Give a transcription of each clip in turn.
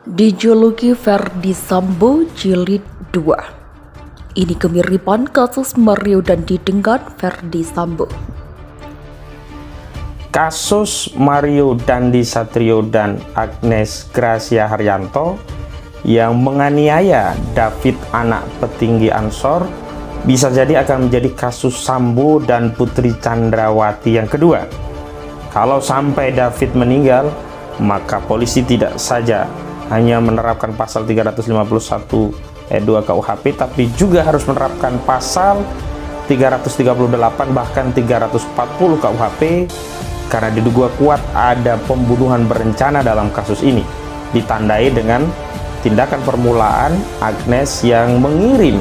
Dijuluki Ferdi Sambo Jilid 2. Ini kemiripan kasus Mario Dandi dengan Ferdi Sambo. Kasus Mario Dandi Satrio dan Agnes Gracia Haryanto yang menganiaya David, anak petinggi Ansor, bisa jadi akan menjadi kasus Sambo dan Putri Chandrawati yang kedua. Kalau sampai David meninggal, maka polisi tidak saja hanya menerapkan pasal 351 ayat 2 KUHP, tapi juga harus menerapkan pasal 338 bahkan 340 KUHP karena diduga kuat ada pembunuhan berencana dalam kasus ini. Ditandai dengan tindakan permulaan Agnes yang mengirim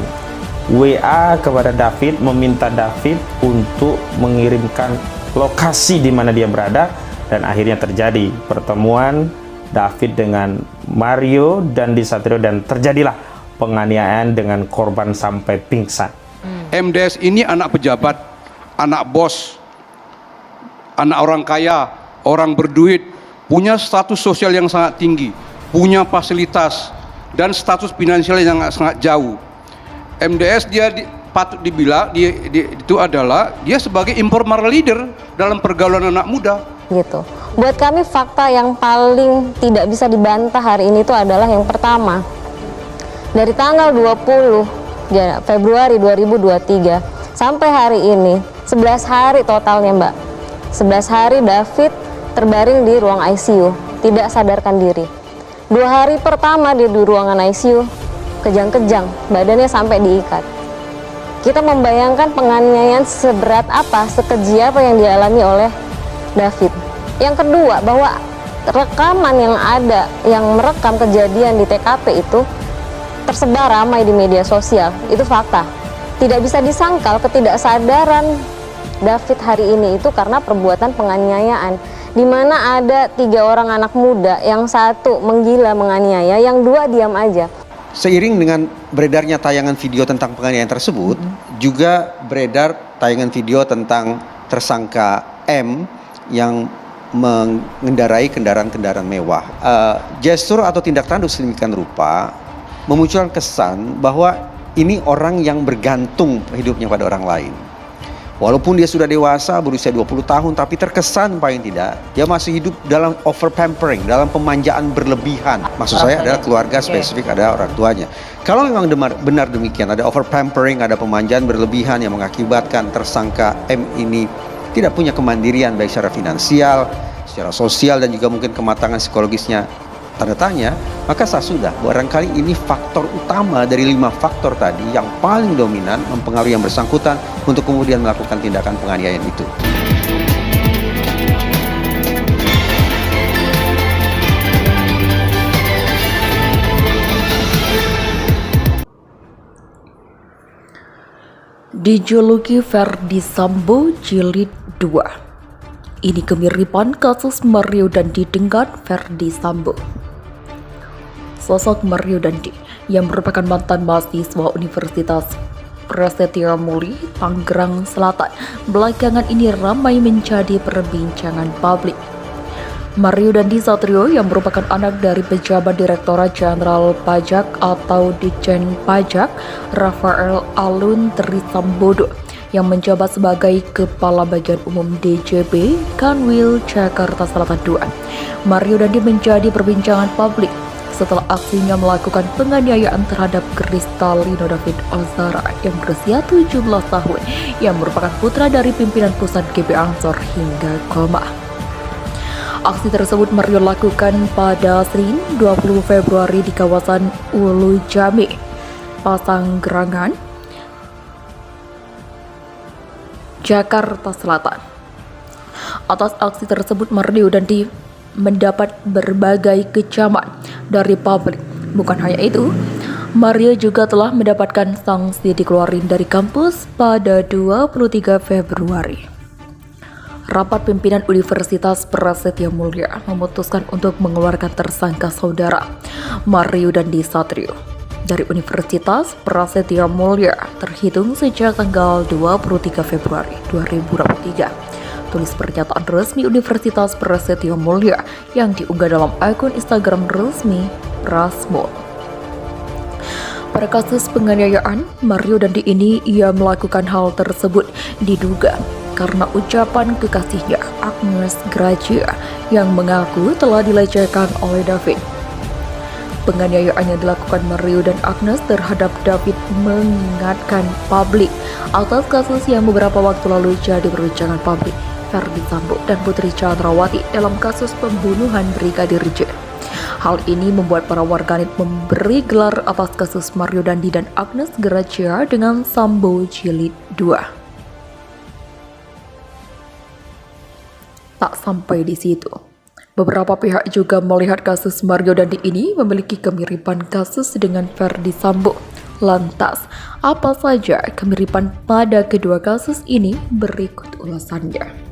WA kepada David, meminta David untuk mengirimkan lokasi di mana dia berada, dan akhirnya terjadi pertemuan David dengan Mario Dandi Satrio dan terjadilah penganiayaan dengan korban sampai pingsan. MDS ini anak pejabat, anak bos, anak orang kaya, orang berduit, punya status sosial yang sangat tinggi, punya fasilitas dan status finansial yang sangat jauh. MDS patut dibilang itu adalah dia sebagai informal leader dalam pergaulan anak muda. Gitu. Buat kami fakta yang paling tidak bisa dibantah hari ini itu adalah yang pertama. Dari tanggal 20 Februari 2023 sampai hari ini 11 hari totalnya, Mbak. 11 hari David terbaring di ruang ICU, tidak sadarkan diri. 2 hari pertama di ruangan ICU kejang-kejang, badannya sampai diikat. Kita membayangkan penganiayaan seberat apa, sekeji apa yang dialami oleh David. Yang kedua, bahwa rekaman yang ada yang merekam kejadian di TKP itu tersebar ramai di media sosial. Itu fakta. Tidak bisa disangkal ketidaksadaran David hari ini itu karena perbuatan penganiayaan, di mana ada 3 orang anak muda, yang satu menggila menganiaya, yang 2 diam aja. Seiring dengan beredarnya tayangan video tentang penganiayaan tersebut, juga beredar tayangan video tentang tersangka M yang mengendarai kendaraan-kendaraan mewah. Gestur atau tindak tanduk sedemikian rupa memunculkan kesan bahwa ini orang yang bergantung hidupnya pada orang lain. Walaupun dia sudah dewasa, berusia 20 tahun, tapi terkesan paling tidak dia masih hidup dalam over pampering, dalam pemanjaan berlebihan. Maksud saya adalah keluarga spesifik, ada orang tuanya. Kalau memang benar demikian, ada over pampering, ada pemanjaan berlebihan yang mengakibatkan tersangka M ini tidak punya kemandirian baik secara finansial, secara sosial, dan juga mungkin kematangan psikologisnya tanda tanya, maka sudah barangkali ini faktor utama dari 5 faktor tadi yang paling dominan mempengaruhi yang bersangkutan untuk kemudian melakukan tindakan penganiayaan itu. Dijuluki Ferdi Sambo Jilid 2. Ini kemiripan kasus Mario Dandi dengan Ferdi Sambo. Sosok Mario Dandi yang merupakan mantan mahasiswa Universitas Prasetya Muli, Tangerang Selatan, belakangan ini ramai menjadi perbincangan publik. Mario Dandi Satrio yang merupakan anak dari pejabat Direktorat Jenderal Pajak atau Ditjen Pajak Rafael Alun Trisambodo yang menjabat sebagai Kepala Bagian Umum DJP Kanwil Jakarta Selatan II. Mario Dandi menjadi perbincangan publik setelah aksinya melakukan penganiayaan terhadap Kristalino David Ozara yang berusia 17 tahun yang merupakan putra dari pimpinan pusat GB Ansor hingga koma. Aksi tersebut Mario lakukan pada Senin 20 Februari di kawasan Ulu Jami, Pasanggerangan, Jakarta Selatan. Atas aksi tersebut Mario Dandi mendapat berbagai kecaman dari publik. Bukan hanya itu, Mario juga telah mendapatkan sanksi dikeluarin dari kampus pada 23 Februari. Rapat pimpinan Universitas Prasetya Mulia memutuskan untuk mengeluarkan tersangka saudara Mario Dandi Satrio dari Universitas Prasetya Mulia terhitung sejak tanggal 23 Februari 2023. Tulis pernyataan resmi Universitas Prasetya Mulia yang diunggah dalam akun Instagram resmi Prasmo. Pada kasus penganiayaan Mario Dandi ini, ia melakukan hal tersebut diduga karena ucapan kekasihnya Agnes Gracia yang mengaku telah dilecehkan oleh David. Penganiayaan yang dilakukan Mario dan Agnes terhadap David mengingatkan publik atas kasus yang beberapa waktu lalu jadi perbincangan publik, Ferdy Sambo dan Putri Chandrawati dalam kasus pembunuhan Brigadir J. Hal ini membuat para warganet memberi gelar atas kasus Mario Dandi dan Agnes Gracia dengan Sambo Jilid 2. Tak sampai di situ, beberapa pihak juga melihat kasus Mario Dandi ini memiliki kemiripan kasus dengan Ferdy Sambo. Lantas, apa saja kemiripan pada kedua kasus ini? Berikut ulasannya.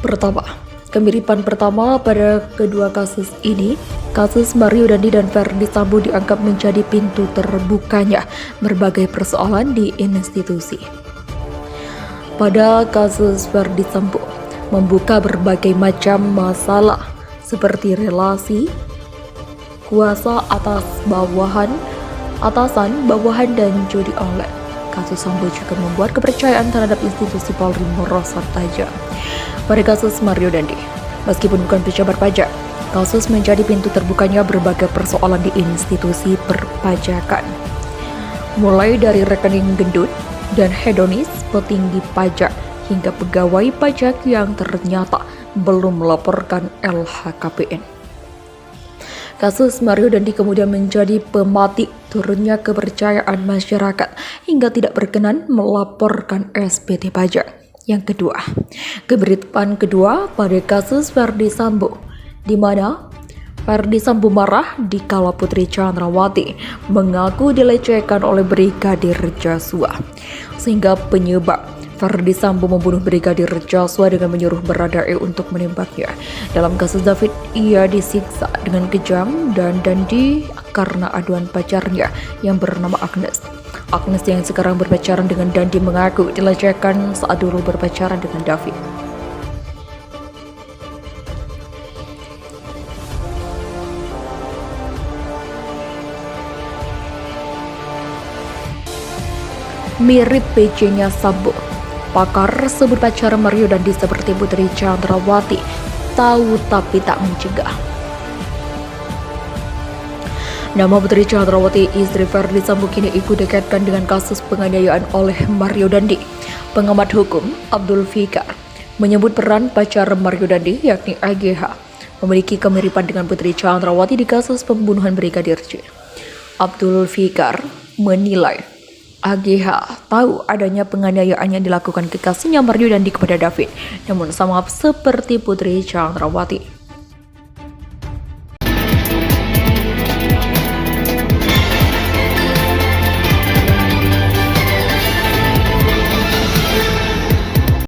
Pertama, kemiripan pertama pada kedua kasus ini, kasus Mario Dandi dan Ferdy Sambo dianggap menjadi pintu terbukanya berbagai persoalan di institusi. Pada kasus Ferdy Sambo, membuka berbagai macam masalah seperti relasi, kuasa atasan, bawahan, dan judi online. Kasus Sambo juga membuat kepercayaan terhadap institusi Polri merosot tajam. Pada kasus Mario Dandi, meskipun bukan pejabat pajak, kasus menjadi pintu terbukanya berbagai persoalan di institusi perpajakan. Mulai dari rekening gendut dan hedonis petinggi pajak hingga pegawai pajak yang ternyata belum melaporkan LHKPN. Kasus Mario Dandi kemudian menjadi pematik turunnya kepercayaan masyarakat hingga tidak berkenan melaporkan SPT pajak. Yang kedua, kemiripan kedua pada kasus Ferdy Sambo, di mana Ferdy Sambo marah dikala Putri Chandrawati mengaku dilecehkan oleh Brigadir Joshua, sehingga penyebab Ferdy Sambo membunuh Brigadir Joshua dengan menyuruh Baradae untuk menembaknya. Dalam kasus David, ia disiksa dengan kejam dan Dandi karena aduan pacarnya yang bernama Agnes. Agnes yang sekarang berpacaran dengan Dandi mengaku dilecehkan saat dulu berpacaran dengan David. Mirip PC-nya Sambo, pakar sebut pacaran Mario Dandi seperti Putri Chandrawati, tahu tapi tak mencegah. Nama Putri Chandrawati, istri Ferdy Sambo, kini ikut dikaitkan dengan kasus penganiayaan oleh Mario Dandi. Pengamat hukum Abdul Fikar menyebut peran pacar Mario Dandi, yakni AGH, memiliki kemiripan dengan Putri Chandrawati di kasus pembunuhan Brigadir J. Abdul Fikar menilai AGH tahu adanya penganiayaan yang dilakukan kekasihnya Mario Dandi kepada David, namun sama seperti Putri Chandrawati.